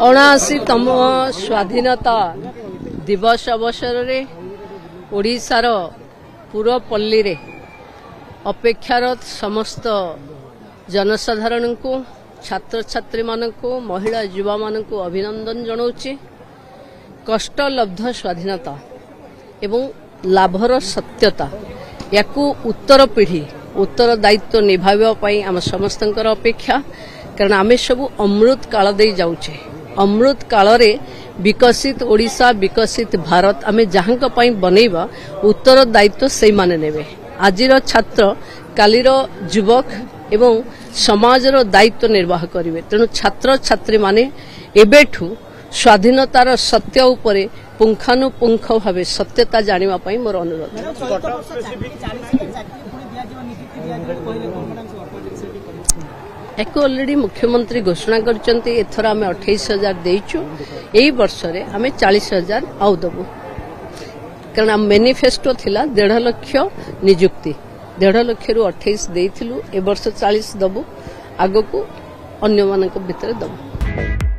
79तम स्वाधीनता दिवस अवसर में ओडिशार पूरपल्ली रे अपेक्षारत समस्त जनसाधारण को छात्र छात्री मानक महिला युवा मानक अभिनंदन जनाऊँगी। कष्टलब्ध स्वाधीनता एवं लाभर सत्यता या उत्तर पीढ़ी उत्तर दायित्व निभाई आम समस्त अपेक्षा कारण आम सब अमृत काल दे जाऊे। अमृत काल रे विकसित ओडिशा विकसित भारत आम जहां बनैबा उत्तर दायित्व से माने नेबे। आजिर छात्र कालीर युवक एवं समाजर दायित्व निर्वाह करिवे। तेणु छात्र छात्री माने एबेठू स्वाधीनतार सत्य उपरे पुंखानुपुंख भावे सत्यता जानिबा पई मोर अनुरोध। एक ऑलरेडी मुख्यमंत्री घोषणा करचंती एथर आमे 28,000 देइछु। एई वर्ष रे आमे 40,000 आउ दबु कारण आम मैनिफेस्टो थिला 1.5 लाख नियुक्ति 1.5 लाख रु 28 देइथिलु। ए वर्ष 40 दबु आगो को अन्य मानक भितर दबु।